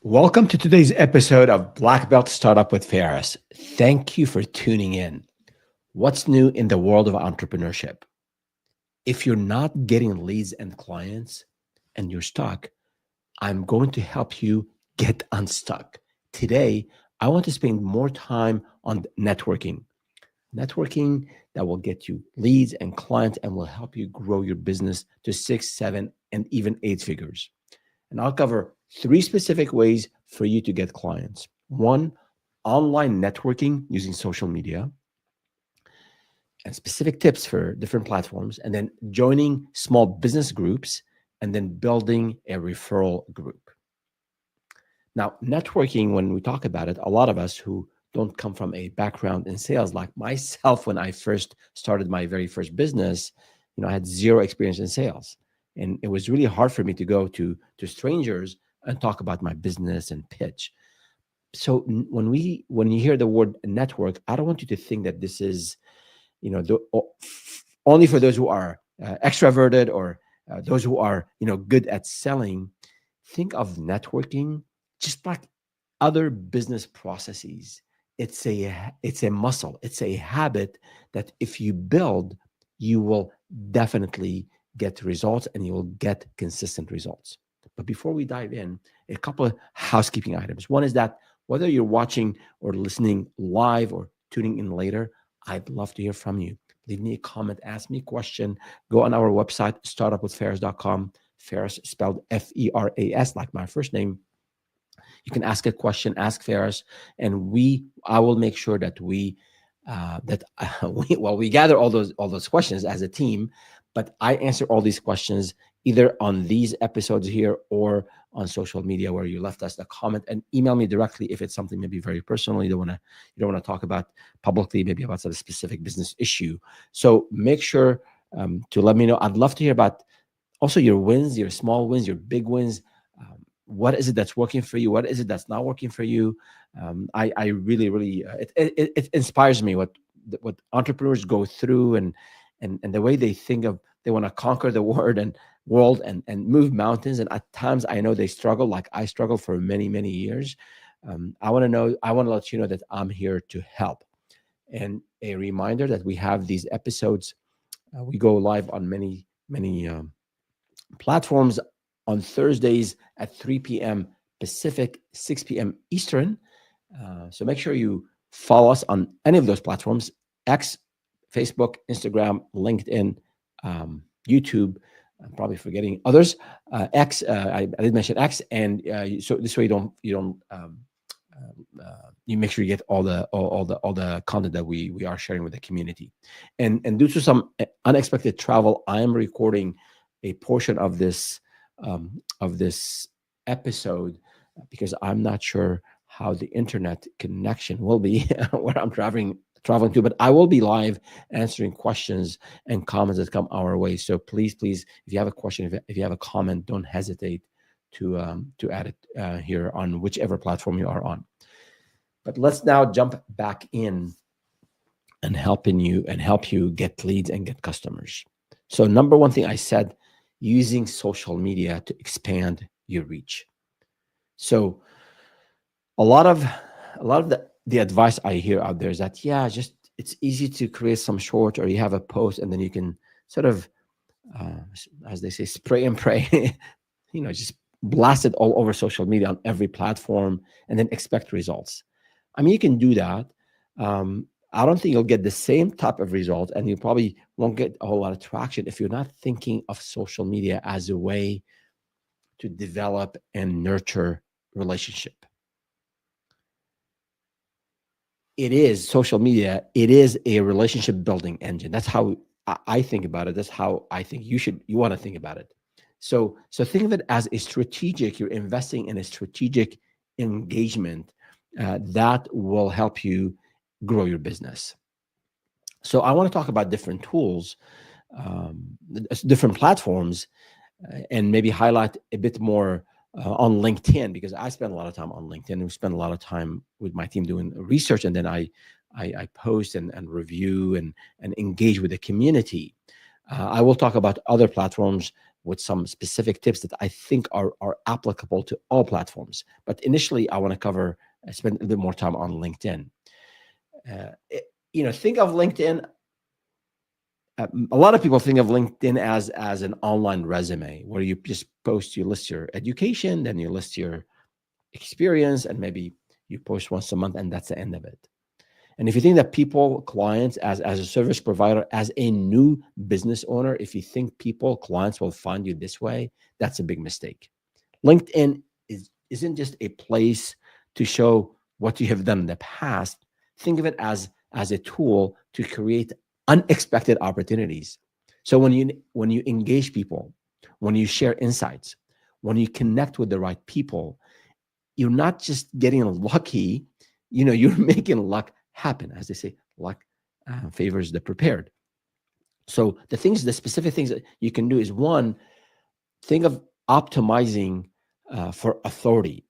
Welcome to today's episode of Black Belt Startup with Ferris. Thank you for tuning in. What's new in the world of entrepreneurship? If you're not getting leads and clients and you're stuck, I'm going to help you get unstuck. Today, I want to spend more time on networking. Networking that will get you leads and clients and will help you grow your business to 6, 7, and even 8 figures. And I'll cover 3 specific ways for you to get clients. 1, online networking using social media, and specific tips for different platforms, and then joining small business groups, and then building a referral group. Now, networking, when we talk about it, a lot of us who don't come from a background in sales, like myself, when I first started my very first business, I had 0 experience in sales. And it was really hard for me to go to strangers and talk about my business and pitch. So when you hear the word network, I don't want you to think that this is, only for those who are extroverted or those who are, good at selling. Think of networking just like other business processes. It's a muscle. It's a habit that if you build, you will definitely get results and you will get consistent results. But before we dive in, a couple of housekeeping items. One is that whether you're watching or listening live or tuning in later, I'd love to hear from you. Leave me a comment, ask me a question. Go on our website, startupwithferris.com. Ferris spelled F-E-R-A-S, like my first name. You can ask a question, ask Ferris, and I will make sure that we gather all those questions as a team, but I answer all these questions either on these episodes here or on social media where you left us a comment, and email me directly if it's something maybe very personal you don't want to talk about publicly, maybe about some specific business issue. So make sure to let me know. I'd love to hear about also your wins, your small wins, your big wins. What is it that's working for you? What is it that's not working for you? I really it inspires me what entrepreneurs go through and the way they think of, they want to conquer the world and move mountains. And at times I know they struggle, like I struggled for many years. I want to let you know that I'm here to help. And a reminder that we have these episodes. We go live on many platforms on Thursdays at 3 p.m. Pacific, 6 p.m. Eastern. So make sure you follow us on any of those platforms: X, Facebook, Instagram, LinkedIn, YouTube. I'm probably forgetting others. X, I did mention X, and so this way you make sure you get all the content that we are sharing with the community. And due to some unexpected travel, I am recording a portion of this episode because I'm not sure how the internet connection will be where I'm traveling to, but I will be live answering questions and comments that come our way. So please, if you have a question, if you have a comment, don't hesitate to add it here on whichever platform you are on. But let's now jump back in and help you get leads and get customers. So number one thing I said, using social media to expand your reach. So a lot of the advice I hear out there is that, it's easy to create some short, or you have a post and then you can sort of, as they say, spray and pray, just blast it all over social media on every platform and then expect results. I mean, you can do that. I don't think you'll get the same type of result, and you probably won't get a whole lot of traction if you're not thinking of social media as a way to develop and nurture relationship. It is social media. It is a relationship building engine. That's how I think about it. That's how I think you want to think about it. So think of it as a strategic. You're investing in a strategic engagement that will help you grow your business. So I want to talk about different tools, different platforms, and maybe highlight a bit more on LinkedIn, because I spend a lot of time on LinkedIn. We spend a lot of time with my team doing research, and then I post and review and engage with the community. I will talk about other platforms with some specific tips that I think are applicable to all platforms. But initially, I want to spend a little bit more time on LinkedIn. Think of LinkedIn. A lot of people think of LinkedIn as an online resume where you just post, you list your education, then you list your experience, and maybe you post once a month, and that's the end of it. And if you think that clients, as a service provider, as a new business owner, if you think clients will find you this way, that's a big mistake. LinkedIn isn't just a place to show what you have done in the past. Think of it as a tool to create unexpected opportunities. So when you engage people, when you share insights, when you connect with the right people, you're not just getting lucky, you're making luck happen. As they say, luck favors the prepared. So the specific things that you can do is, one, think of optimizing for authority,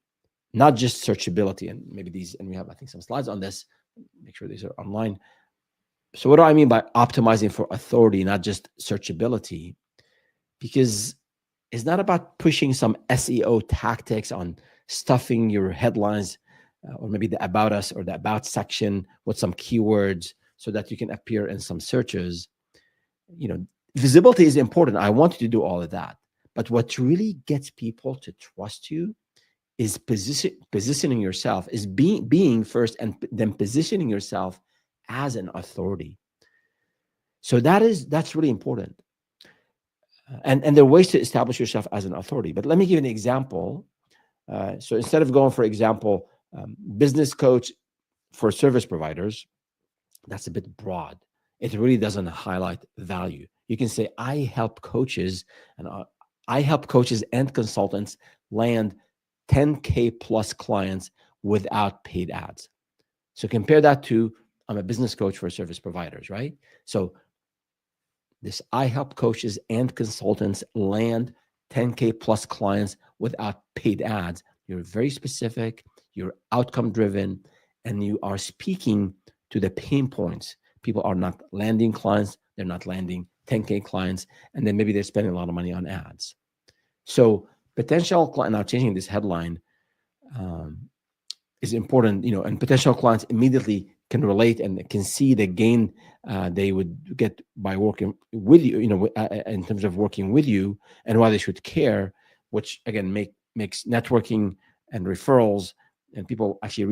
not just searchability. And maybe and we have, I think, some slides on this. Make sure these are online. So what do I mean by optimizing for authority, not just searchability? Because it's not about pushing some SEO tactics on stuffing your headlines or maybe the about us or the about section with some keywords so that you can appear in some searches. Visibility is important. I want you to do all of that. But what really gets people to trust you is positioning yourself, is being first, and then positioning yourself as an authority. So that's really important. And there are ways to establish yourself as an authority. But let me give you an example. So instead of going, for example, business coach for service providers, that's a bit broad. It really doesn't highlight value. You can say, I help coaches and consultants land 10K plus clients without paid ads. So compare that to, I'm a business coach for service providers, right? So I help coaches and consultants land 10K plus clients without paid ads. You're very specific, you're outcome driven, and you are speaking to the pain points. People are not landing clients, they're not landing 10K clients, and then maybe they're spending a lot of money on ads. So potential client, now changing this headline is important, and potential clients immediately can relate and can see the gain they would get by working with you, in terms of working with you, and why they should care, which again makes networking and referrals and people actually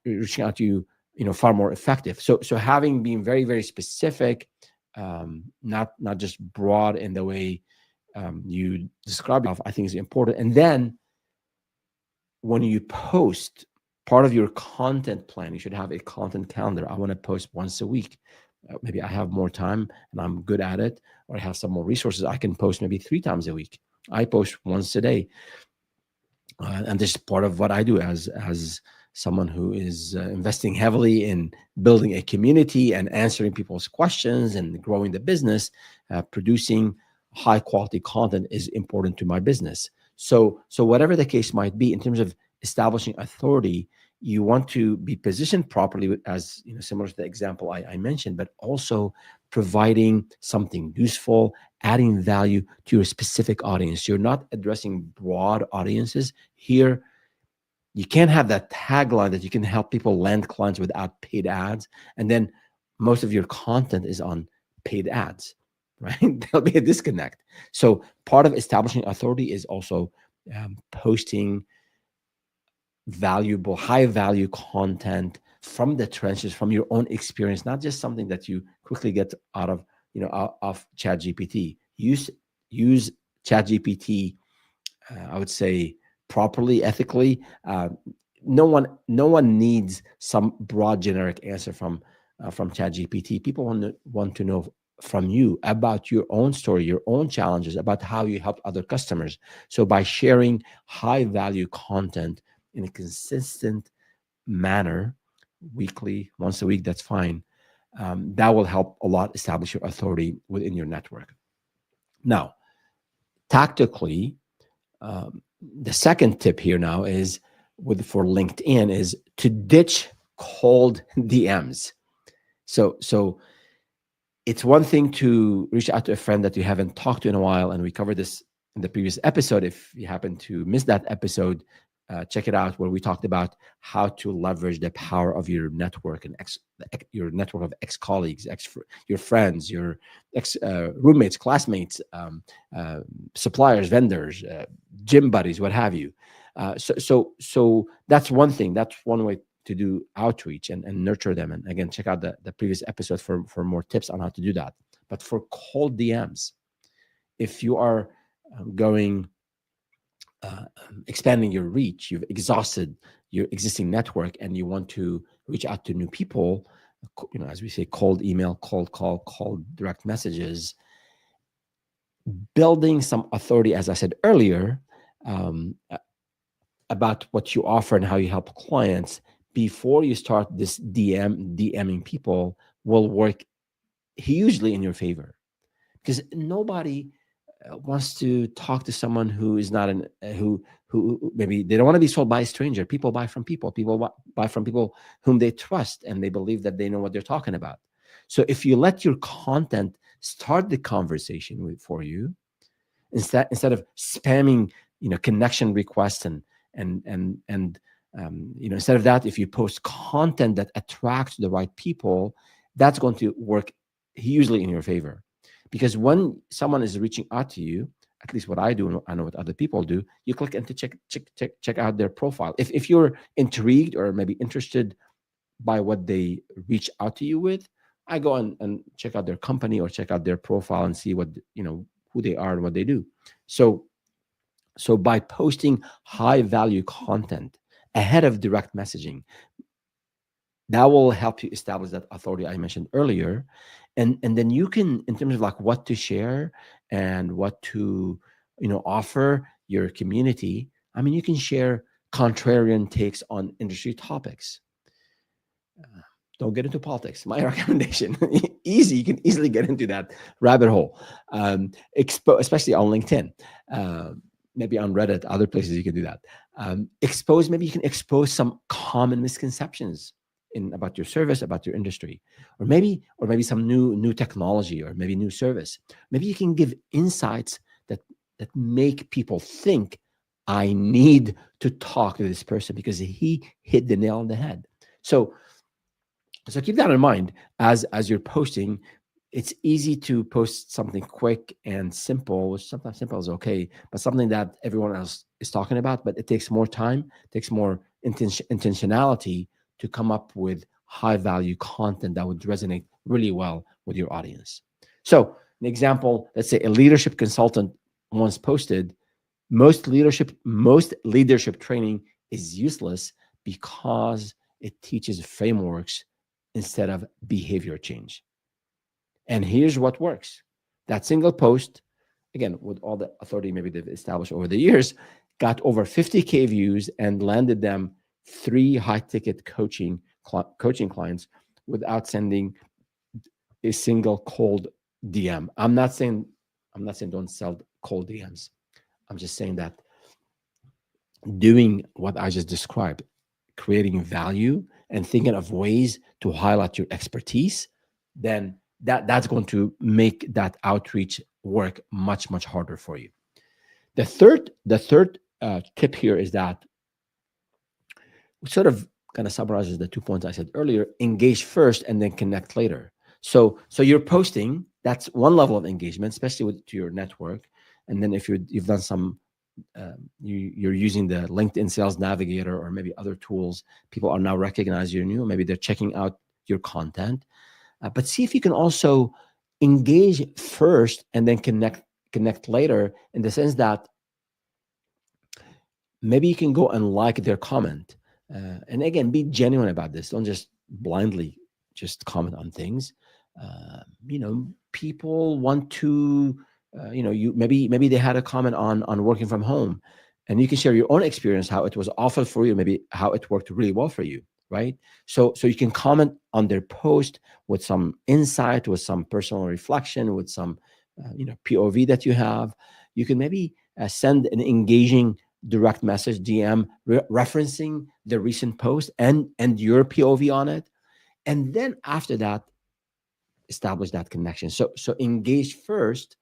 reaching out to you, far more effective. So being very, very specific, not just broad in the way you describe yourself, I think is important. And then when you post, part of your content plan, you should have a content calendar. I want to post once a week. Maybe I have more time and I'm good at it, or I have some more resources. I can post maybe 3 times a week. I post once a day. And this is part of what I do as someone who is investing heavily in building a community and answering people's questions and growing the business. Producing high quality content is important to my business. So whatever the case might be, in terms of establishing authority, you want to be positioned properly, as similar to the example I mentioned, but also providing something useful, adding value to your specific audience. You're not addressing broad audiences here. You can't have that tagline that you can help people land clients without paid ads, and then most of your content is on paid ads, right? There'll be a disconnect. So part of establishing authority is also posting valuable, high value content from the trenches, from your own experience, not just something that you quickly get out of, off ChatGPT. Use ChatGPT, I would say, properly, ethically. No one needs some broad generic answer from ChatGPT. People want to know from you about your own story, your own challenges, about how you help other customers. So by sharing high value content in a consistent manner, weekly, once a week, that's fine. That will help a lot establish your authority within your network. Now, tactically, the second tip here now is for LinkedIn is to ditch cold DMs. So it's one thing to reach out to a friend that you haven't talked to in a while, and we covered this in the previous episode. If you happen to miss that episode, check it out, where we talked about how to leverage the power of your network and your network of ex-colleagues, your friends, your roommates, classmates, suppliers, vendors, gym buddies, what have you. So that's one thing. That's one way to do outreach and nurture them. And again, check out the previous episode for more tips on how to do that. But for cold DMs, if you are going expanding your reach, you've exhausted your existing network, and you want to reach out to new people, as we say, cold email, cold call, cold direct messages, building some authority, as I said earlier, about what you offer and how you help clients before you start this DMing people will work hugely in your favor, because nobody wants to talk to someone who is not who maybe they don't want to be sold by a stranger. People buy from people. People buy from people whom they trust and they believe that they know what they're talking about. So if you let your content start the conversation for you, instead of spamming, connection requests and instead of that, if you post content that attracts the right people, that's going to work hugely in your favor. Because when someone is reaching out to you, at least what I do, and I know what other people do, you click and to check out their profile. If you're intrigued or maybe interested by what they reach out to you with, I go and check out their company or check out their profile and see what, who they are and what they do. So by posting high value content ahead of direct messaging, that will help you establish that authority I mentioned earlier. And then you can, in terms of like what to share and what to, offer your community, I mean, you can share contrarian takes on industry topics. Don't get into politics. My recommendation, easy. You can easily get into that rabbit hole, especially on LinkedIn, maybe on Reddit, other places you can do that. Maybe you can expose some common misconceptions about your service, about your industry, or maybe some new technology, or maybe new service. Maybe you can give insights that make people think, I need to talk to this person because he hit the nail on the head. So keep that in mind as you're posting. It's easy to post something quick and simple, which sometimes simple is okay, but something that everyone else is talking about. But it takes more time, takes more intentionality to come up with high value content that would resonate really well with your audience. So an example, let's say a leadership consultant once posted, most leadership training is useless because it teaches frameworks instead of behavior change. And here's what works. That single post, again, with all the authority maybe they've established over the years, got over 50K views and landed them 3 high-ticket coaching clients without sending a single cold DM. I'm not saying don't sell cold DMs. I'm just saying that doing what I just described, creating value and thinking of ways to highlight your expertise, then that's going to make that outreach work much, much harder for you. The third tip here is that sort of kind of summarizes the 2 points I said earlier: engage first and then connect later. So you're posting, that's one level of engagement, especially to your network. And then if you've done some, you're using the LinkedIn Sales Navigator or maybe other tools, people are now recognizing you. Maybe they're checking out your content. But see if you can also engage first and then connect later, in the sense that maybe you can go and like their comment. And again, be genuine about this. Don't just blindly just comment on things. People want to, maybe they had a comment on working from home, and you can share your own experience, how it was awful for you, maybe how it worked really well for you, right? So you can comment on their post with some insight, with some personal reflection, with some, POV that you have. You can maybe send an engaging direct message DM referencing the recent post and your POV on it. And then after that, establish that connection. So engage first,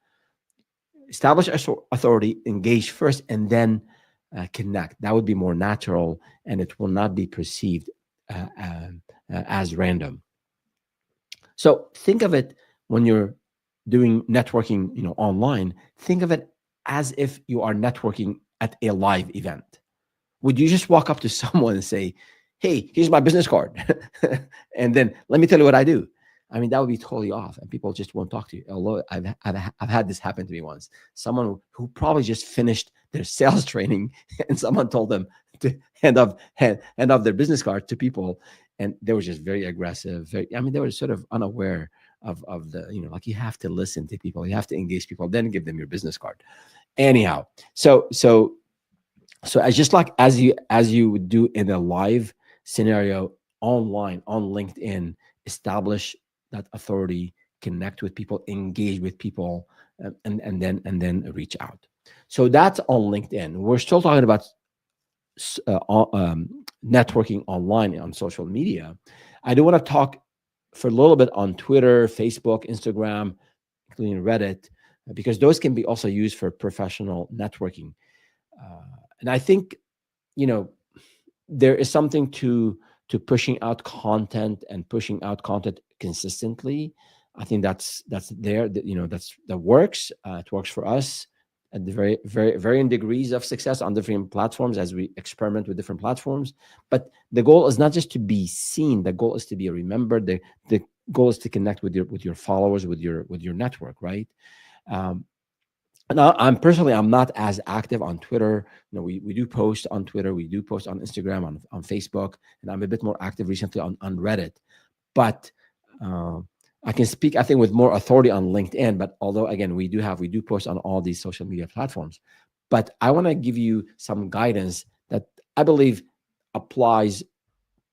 establish authority, engage first, and then connect. That would be more natural, and it will not be perceived as random. So think of it when you're doing networking, online. Think of it as if you are networking at a live event. Would you just walk up to someone and say, "Hey, here's my business card," and then let me tell you what I do? I mean, that would be totally off, and people just won't talk to you. Although I've had this happen to me once. Someone who probably just finished their sales training, and someone told them to hand off their business card to people, and they were just very aggressive. I mean, they were sort of unaware of the, like, you have to listen to people, you have to engage people, then give them your business card. Anyhow, so as just like as you would do in a live scenario online on LinkedIn, establish that authority, connect with people, engage with people, and then reach out. So that's on LinkedIn. We're still talking about networking online on social media. I do want to talk for a little bit on Twitter, Facebook, Instagram, including Reddit, because those can be also used for professional networking. And I think, you know, there is something to pushing out content and pushing out content consistently. I think that's there. That works. It works for us at the varying degrees of success on different platforms as we experiment with different platforms. But the goal is not just to be seen. The goal is to be remembered. The goal is to connect with your followers, with your network, right? Um, Now, I'm not as active on Twitter. We do post on Twitter, we do post on Instagram, on Facebook, and I'm a bit more active recently on Reddit. But uh, I can speak, I think, with more authority on LinkedIn. But although, again, we do post on all these social media platforms. But I want to give you some guidance that I believe applies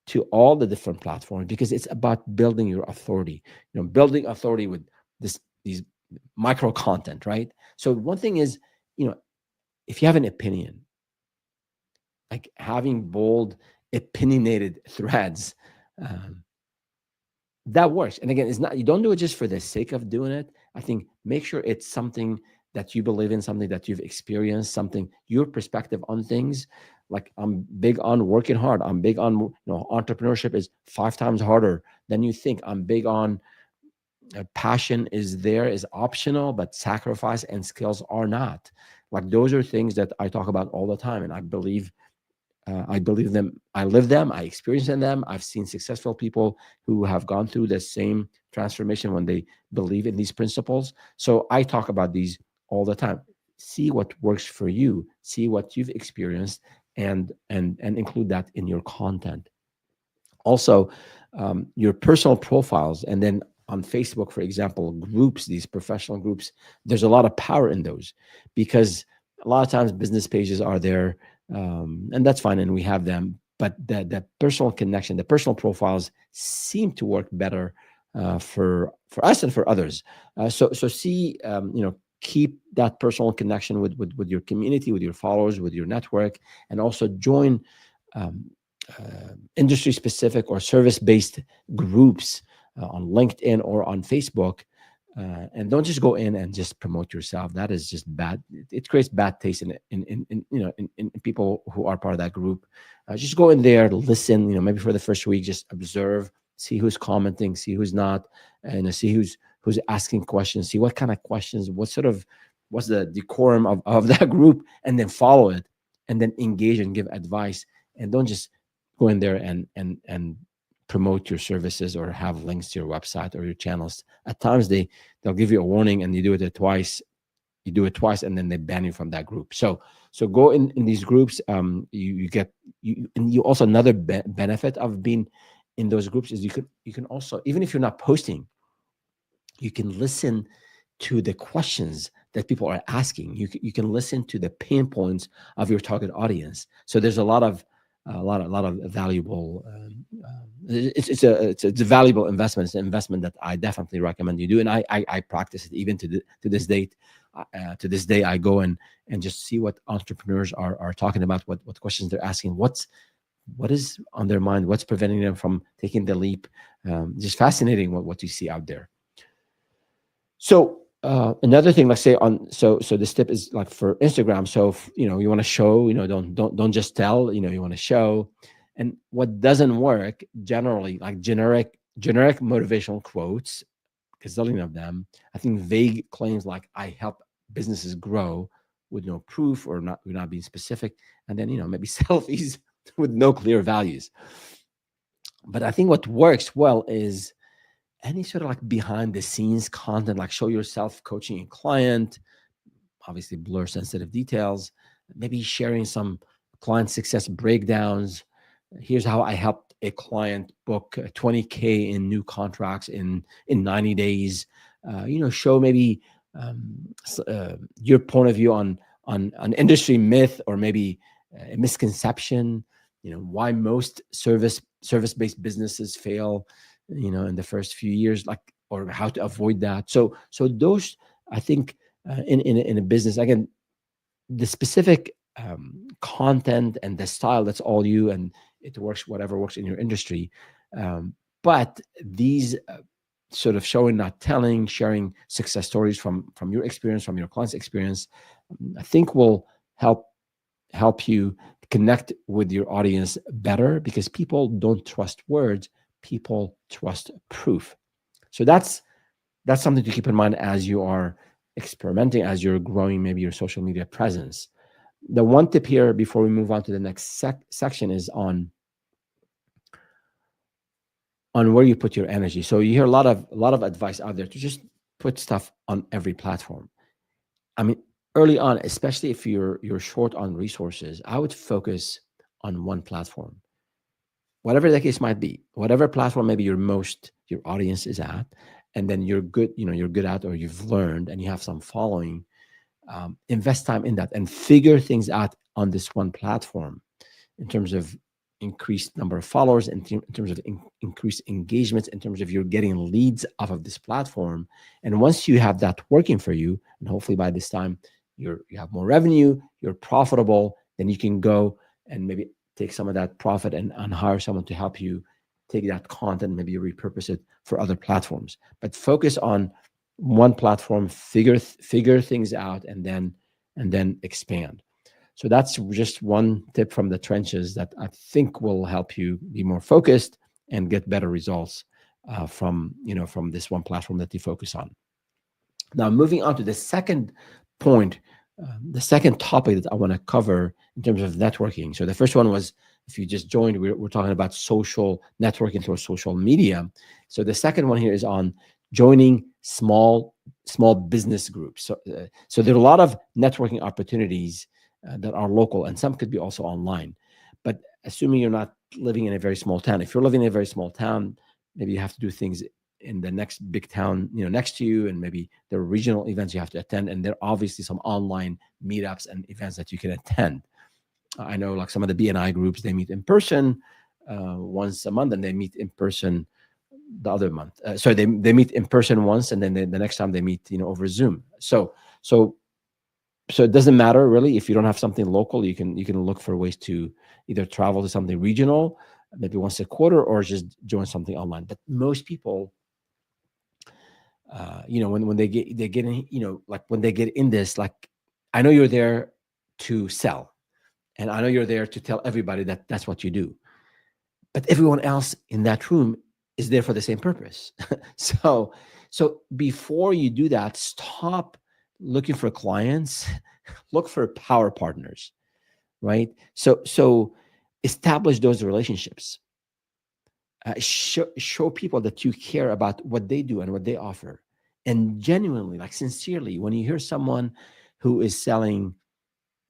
to all the different platforms, because it's about building your authority. Building authority with these micro content, right? So one thing is, if you have an opinion, like having bold, opinionated threads, um, that works. And again, it's not, you don't do it just for the sake of doing it. I think make sure it's something that you believe in, something that you've experienced, something, your perspective on things. Like, I'm big on working hard. I'm big on, entrepreneurship is 5 times harder than you think. I'm big on passion is optional, but sacrifice and skills are not. Like, those are things that I talk about all the time, and I believe them. I live them. I experience them. I've seen successful people who have gone through the same transformation when they believe in these principles. So I talk about these all the time. See what works for you. See what you've experienced, and include that in your content. Also, your personal profiles, and then on Facebook, for example, groups, these professional groups, there's a lot of power in those, because a lot of times business pages are there, and that's fine, and we have them. But the personal connection, the personal profiles seem to work better for us and for others. So see, keep that personal connection with your community, with your followers, with your network, and also join um, industry specific or service based groups on LinkedIn or on Facebook. And don't just go in and just promote yourself. That is just bad. It creates bad taste in people who are part of that group. Just go in there, listen. Maybe for the first week, just observe, see who's commenting, see who's not, and see who's asking questions. See what kind of questions, what's the decorum of that group, and then follow it, and then engage and give advice. And don't just go in there and promote your services or have links to your website or your channels. At times they'll give you a warning, and you do it twice. You do it twice, and then they ban you from that group. So go in these groups. You get and you also, another benefit of being in those groups is you can also, even if you're not posting, you can listen to the questions that people are asking. You can listen to the pain points of your target audience. So there's a lot of valuable. It's a valuable investment. It's an investment that I definitely recommend you do, and I practice it even to this date. To this day, I go and just see what entrepreneurs are talking about, what questions they're asking, what is on their mind, what's preventing them from taking the leap. Just fascinating what you see out there. So Another thing, let's say on so this tip is like for Instagram. So if, you want to show, don't just tell, you want to show. And what doesn't work generally, like generic motivational quotes, gazillion of them. I think vague claims like "I help businesses grow" with no proof, or not, we're not being specific, and then maybe selfies with no clear values. But I think what works well is any sort of like behind the scenes content, like show yourself coaching a client, obviously blur sensitive details, maybe sharing some client success breakdowns. Here's how I helped a client book 20K in new contracts in 90 days. Show maybe your point of view on industry myth, or maybe a misconception. Why most service based businesses fail, in the first few years, like, or how to avoid that. So those, I think, in a business, again, the specific content and the style, that's all you, and it works, whatever works in your industry. But these sort of showing, not telling, sharing success stories from your experience, from your client's experience, I think will help you connect with your audience better, because people don't trust words, people trust proof. So that's something to keep in mind as you are experimenting, as you're growing maybe your social media presence. The one tip here before we move on to the next section is on where you put your energy. So you hear a lot of advice out there to just put stuff on every platform. I mean, early on, especially if you're short on resources, I would focus on one platform, whatever the case might be, whatever platform maybe your audience is at, and then you're good at, or you've learned and you have some following. Invest time in that and figure things out on this one platform, in terms of increased number of followers, in terms of increased engagements, in terms of you're getting leads off of this platform. And once you have that working for you, and hopefully by this time you have more revenue, you're profitable, then you can go and maybe take some of that profit and hire someone to help you take that content, maybe repurpose it for other platforms. But focus on one platform, figure things out, and then expand. So that's just one tip from the trenches that I think will help you be more focused and get better results from this one platform that you focus on. Now, moving on to the second point, the second topic that I want to cover in terms of networking. So the first one was, if you just joined, we're talking about social networking through social media. So the second one here is on joining small business groups. So there are a lot of networking opportunities that are local, and some could be also online. But assuming you're not living in a very small town, if you're living in a very small town, maybe you have to do things in the next big town, next to you, and maybe there are regional events you have to attend, and there are obviously some online meetups and events that you can attend. I know, like, some of the BNI groups, they meet in person once a month, and they meet in person the other month. So they meet in person once, and then the next time they meet, over Zoom. So it doesn't matter really if you don't have something local. You can look for ways to either travel to something regional, maybe once a quarter, or just join something online. But most people, when they get in, like when they get in this, like, I know you're there to sell, and I know you're there to tell everybody that that's what you do. But everyone else in that room is there for the same purpose. so before you do that, stop looking for clients, look for power partners, right? So establish those relationships. Show people that you care about what they do and what they offer, and genuinely, like sincerely, when you hear someone who is selling,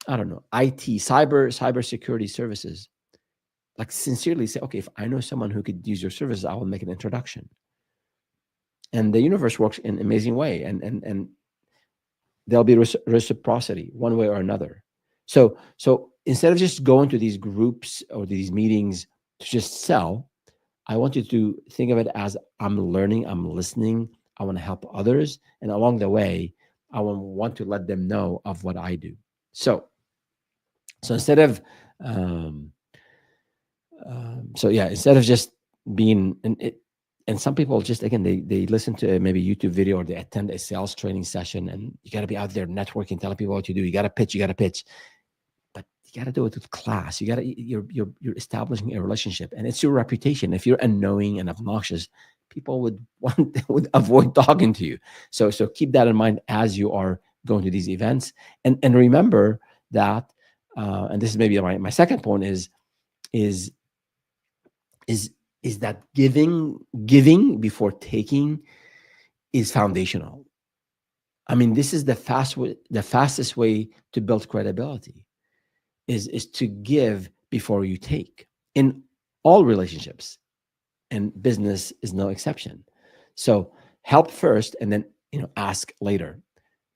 I don't know, IT, cyber security services, like sincerely say, okay, if I know someone who could use your services, I will make an introduction. And the universe works in an amazing way, and there'll be reciprocity one way or another. So instead of just going to these groups or these meetings to just sell, I want you to think of it as, I'm learning, I'm listening, I want to help others, and along the way, I want to let them know of what I do. So instead of instead of just being And some people just, again, they listen to maybe YouTube video, or they attend a sales training session, and you got to be out there networking, telling people what you do. You got to pitch, but you got to do it with class. You're establishing a relationship, and it's your reputation. If you're annoying and obnoxious, people would avoid talking to you. So keep that in mind as you are going to these events, and remember that. And this is maybe my second point is is is that giving before taking is foundational. I mean, this is the fastest way to build credibility is to give before you take, in all relationships, and business is no exception. So help first, and then ask later.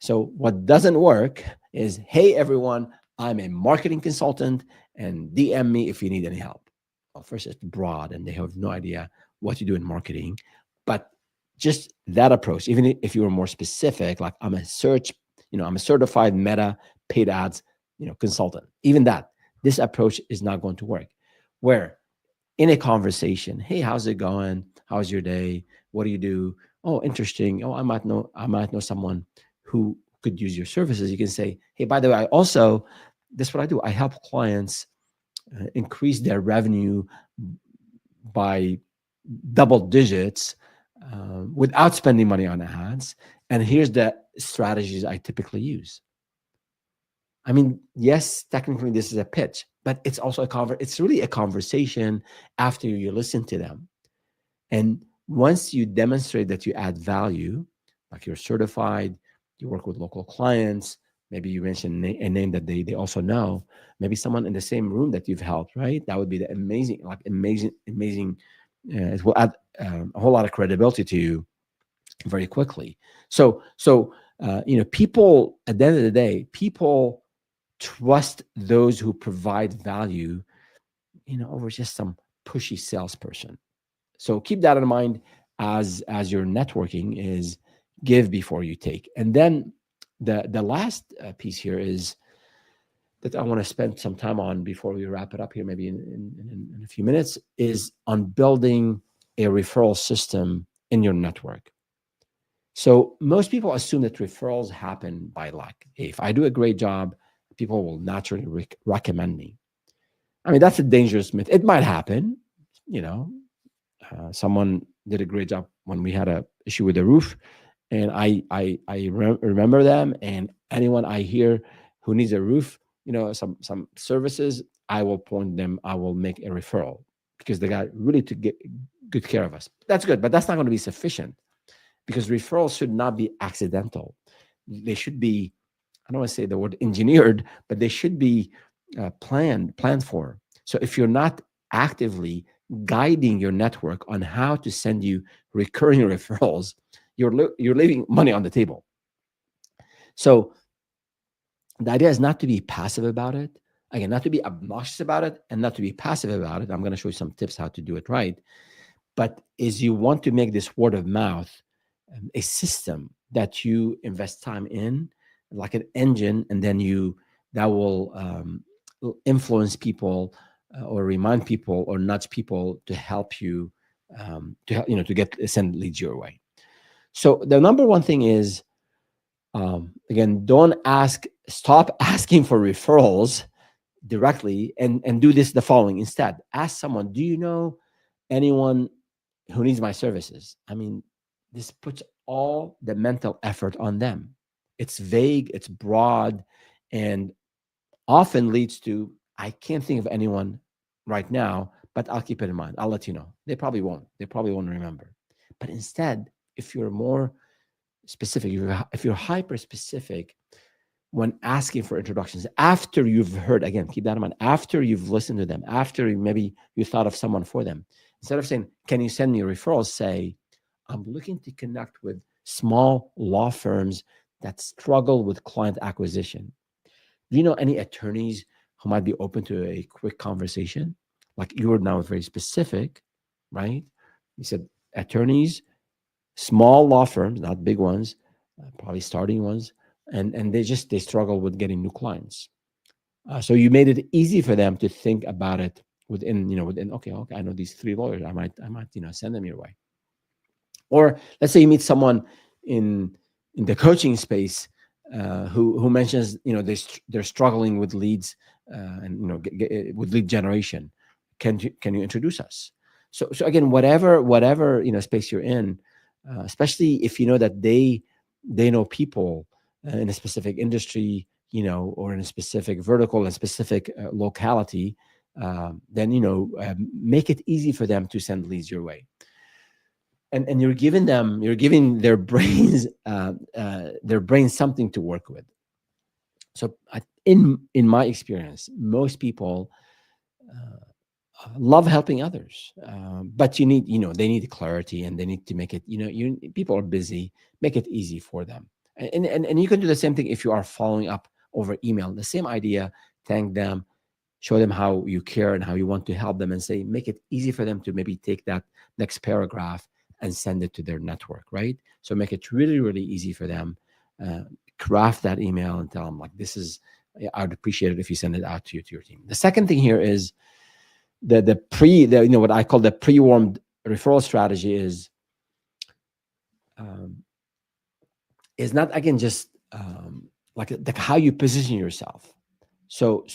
So what doesn't work is, hey everyone, I'm a marketing consultant, and DM me if you need any help. Well, first, it's broad, and they have no idea what you do in marketing. But just that approach, even if you were more specific, like I'm a certified Meta paid ads, consultant. Even that, this approach is not going to work. Where in a conversation, hey, how's it going? How's your day? What do you do? Oh, interesting. Oh, I might know someone who could use your services. You can say, hey, by the way, this is what I do. I help clients increase their revenue by double digits without spending money on ads. And here's the strategies I typically use. I mean, yes, technically this is a pitch, but it's also it's really a conversation after you listen to them. And once you demonstrate that you add value, like you're certified, you work with local clients, maybe you mention a name that they also know, maybe someone in the same room that you've helped, right? That would be the amazing. It will add a whole lot of credibility to you very quickly. So people, at the end of the day, people trust those who provide value, over just some pushy salesperson. So keep that in mind as your networking is give before you take. And then the last piece here is that I want to spend some time on before we wrap it up here, maybe in a few minutes, is on building a referral system in your network. So most people assume that referrals happen by luck. Hey, if I do a great job, people will naturally recommend me. I mean, that's a dangerous myth. It might happen, someone did a great job when we had a issue with the roof, and I remember them. And anyone I hear who needs a roof, some services, I will point them. I will make a referral because they got really to get good care of us. That's good, but that's not going to be sufficient, because referrals should not be accidental. They should be, I don't want to say the word engineered, but they should be planned for. So if you're not actively guiding your network on how to send you recurring referrals, you're leaving money on the table. So the idea is not to be passive about it. Again, not to be obnoxious about it, and not to be passive about it. I'm going to show you some tips how to do it right. But is you want to make this word of mouth a system that you invest time in, like an engine, and then that will influence people or remind people or nudge people to help you to send leads your way. So the number one thing is, again, stop asking for referrals directly, and do this the following instead. Ask someone, do you know anyone who needs my services? I mean, this puts all the mental effort on them. It's vague, it's broad, and often leads to, I can't think of anyone right now, but I'll keep it in mind. I'll let you know. They probably won't. They probably won't remember. But instead, if you're more specific, if you're hyper specific when asking for introductions, after you've heard, again, keep that in mind, after you've listened to them, after maybe you thought of someone for them, instead of saying, can you send me referrals, say, I'm looking to connect with small law firms that struggle with client acquisition. Do you know any attorneys who might be open to a quick conversation? Like, you were now very specific, right? You said attorneys, small law firms, not big ones, probably starting ones, and they struggle with getting new clients. So you made it easy for them to think about it within okay, I know these 3 lawyers. I might send them your way. Or let's say you meet someone in the coaching space, who mentions, they're struggling with leads, and with lead generation. Can you introduce us? So again, whatever space you're in, especially if you know that they know people in a specific industry, or in a specific vertical, a specific locality, then make it easy for them to send leads your way. And you're giving their brains something to work with. So in my experience, most people love helping others, but they need clarity, and they need to make it, people are busy. Make it easy for them. And you can do the same thing if you are following up over email. The same idea. Thank them, show them how you care and how you want to help them, and say, make it easy for them to maybe take that next paragraph and send it to their network, right? So make it really, really easy for them. Craft that email and tell them, like, this is, I'd appreciate it if you send it out to your team. The second thing here is what I call the pre-warmed referral strategy is not, again, just like how you position yourself. So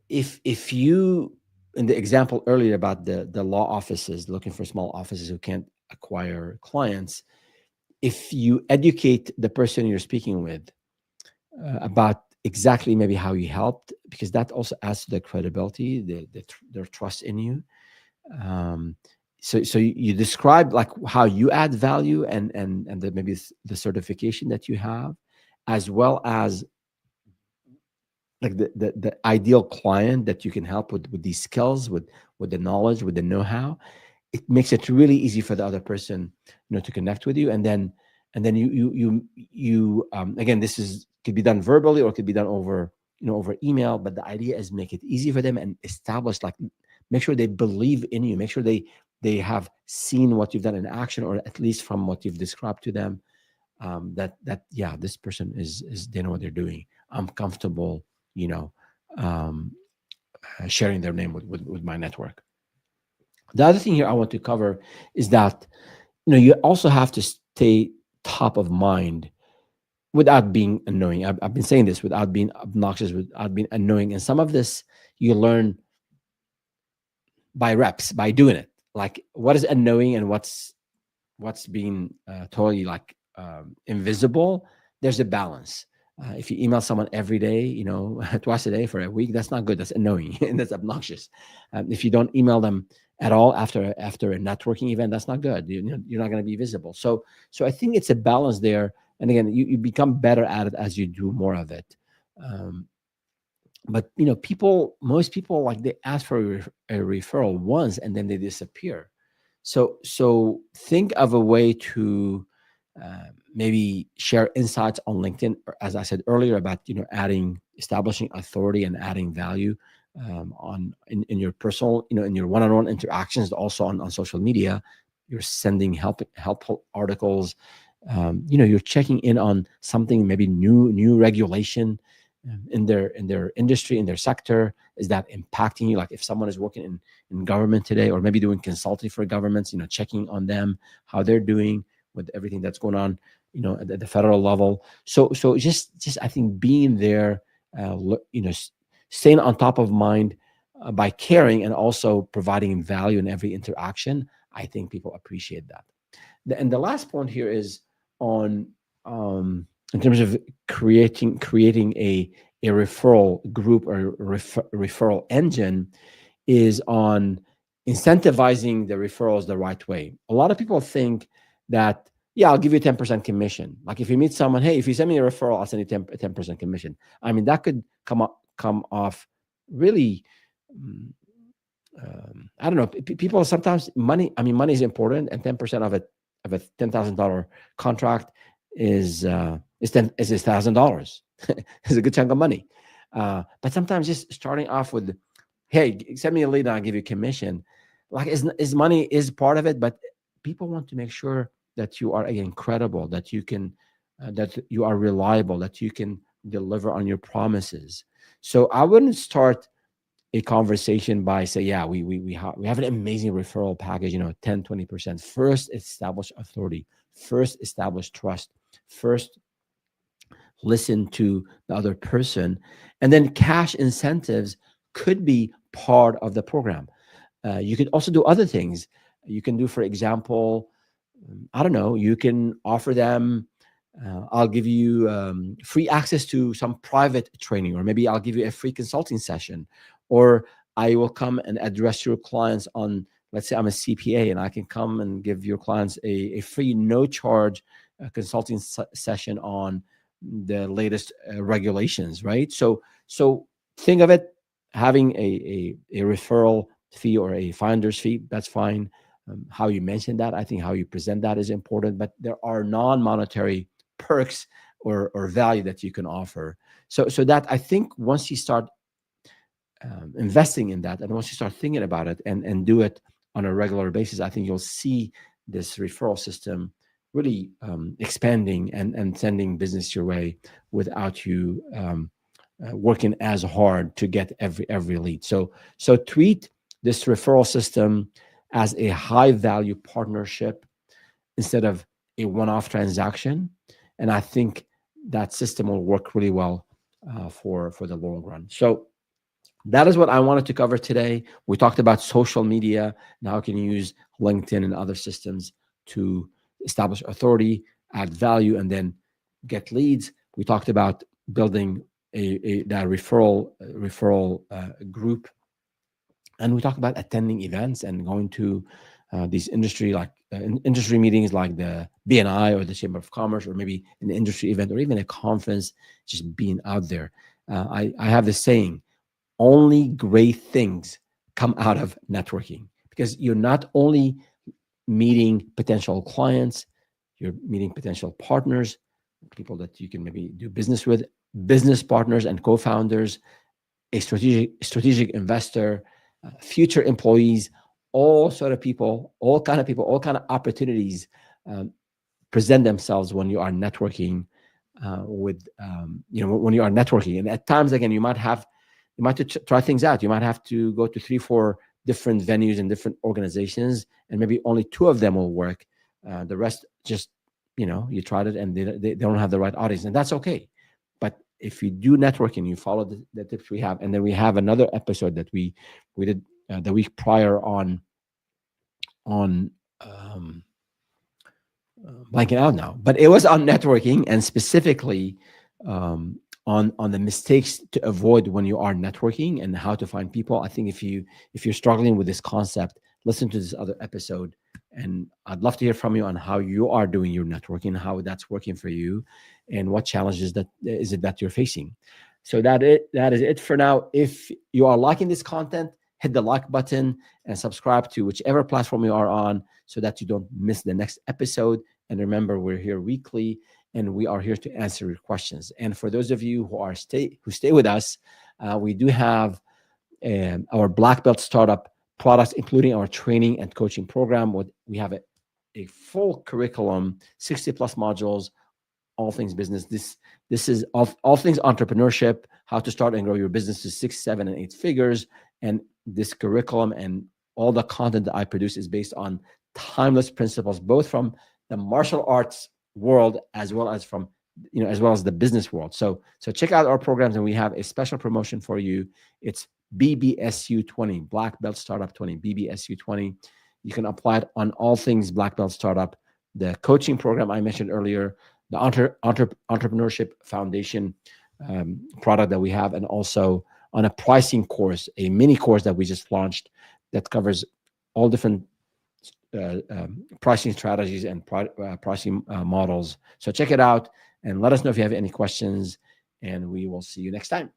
if you, in the example earlier about the law offices looking for small offices who can't acquire clients, if you educate the person you're speaking with about exactly maybe how you helped, because that also adds to the credibility, their trust in you. So you describe like how you add value, and maybe the certification that you have, as well as like the ideal client that you can help with these skills, with the knowledge, with the know-how. It makes it really easy for the other person, to connect with you. And then you again, could be done verbally, or it could be done over email. But the idea is make it easy for them, and establish, like, make sure they believe in you. Make sure they have seen what you've done in action, or at least from what you've described to them, that yeah, this person is they know what they're doing. I'm comfortable, you know, um, sharing their name with my network. The other thing here I want to cover is that you also have to stay top of mind without being annoying. I've been saying this, without being obnoxious, without being annoying. And some of this you learn by reps, by doing it. Like, what is annoying and what's being totally like invisible. There's a balance. If you email someone every day, twice a day for a week, that's not good. That's annoying and that's obnoxious. If you don't email them at all after a networking event, that's not good. You're not going to be visible. So I think it's a balance there. And again, you become better at it as you do more of it. But most people, like, they ask for a referral once and then they disappear. So think of a way to maybe share insights on LinkedIn, or, as I said earlier, about establishing authority and adding value in your personal, in your one-on-one interactions, also on social media. You're sending helpful articles. You're checking in on something, maybe new regulation in their industry, in their sector. Is that impacting you? Like, if someone is working in government today, or maybe doing consulting for governments, checking on them, how they're doing with everything that's going on, at the federal level. So just I think being there, staying on top of mind by caring and also providing value in every interaction. I think people appreciate that. And the last point here is on in terms of creating a referral group or referral engine, is on incentivizing the referrals the right way. A lot of people think that, yeah, I'll give you 10% commission. Like, if you meet someone, hey, if you send me a referral, I'll send you 10% commission. I mean, that could come off really, I don't know. People sometimes, money is important, and 10% of a $10,000 contract is $1,000. It's a good chunk of money. But sometimes just starting off with, hey, send me a lead and I'll give you commission. Like, is money is part of it, but people want to make sure that you are, again, credible, that you can, that you are reliable, that you can deliver on your promises. So I wouldn't start a conversation by say, yeah, we have an amazing referral package, 10-20%. First, establish authority. First, establish trust. First, listen to the other person. And then cash incentives could be part of the program. You could also do other things. You can do, for example, I don't know, you can offer them, I'll give you free access to some private training, or maybe I'll give you a free consulting session, or I will come and address your clients on, let's say I'm a CPA and I can come and give your clients a free, no charge consulting session on the latest regulations, right? So think of it, having a referral fee or a finder's fee, that's fine. How you mention that, I think how you present that is important, but there are non-monetary perks or value that you can offer. So that, I think, once you start investing in that, and once you start thinking about it and do it on a regular basis, I think you'll see this referral system really expanding and sending business your way without you working as hard to get every lead. So treat this referral system as a high value partnership instead of a one-off transaction, and I think that system will work really well for the long run. So that is what I wanted to cover today. We talked about social media and how can you use LinkedIn and other systems to establish authority, add value, and then get leads. We talked about building that referral group, and we talked about attending events and going to these industry meetings like the BNI or the Chamber of Commerce, or maybe an industry event or even a conference. Just being out there. I have this saying: only great things come out of networking, because you're not only meeting potential clients, you're meeting potential partners, people that you can maybe do business with, business partners and co-founders, a strategic investor, future employees, all sort of people, all kind of opportunities present themselves when you are networking when you are networking. And at times, again, you might have to try things out. You might have to go to 3-4 different venues and different organizations, and maybe only 2 of them will work. The rest just, you tried it and they don't have the right audience, and that's okay. But if you do networking, you follow the tips we have, and then we have another episode that we did the week prior on blanking out now, but it was on networking, and specifically on the mistakes to avoid when you are networking and how to find people. I think if you're struggling with this concept, listen to this other episode, and I'd love to hear from you on how you are doing your networking, how that's working for you, and what challenges that you're facing. So that is it for now. If you are liking this content, hit the like button and subscribe to whichever platform you are on so that you don't miss the next episode. And remember, we're here weekly, and we are here to answer your questions. And for those of you who stay with us, we do have our Black Belt Startup products, including our training and coaching program. We have a full curriculum, 60 plus modules, all things business. This is all things entrepreneurship, how to start and grow your business to 6, 7, and 8 figures. And this curriculum and all the content that I produce is based on timeless principles, both from the martial arts world as well as from as well as the business world. So check out our programs, and we have a special promotion for you. It's BBSU 20, Black Belt Startup 20, BBSU 20. You can apply it on all things Black Belt Startup. The coaching program I mentioned earlier, the Entrepreneurship Foundation product that we have, and also on a pricing course, a mini course that we just launched that covers all different pricing strategies and pricing models. So check it out and let us know if you have any questions, and we will see you next time.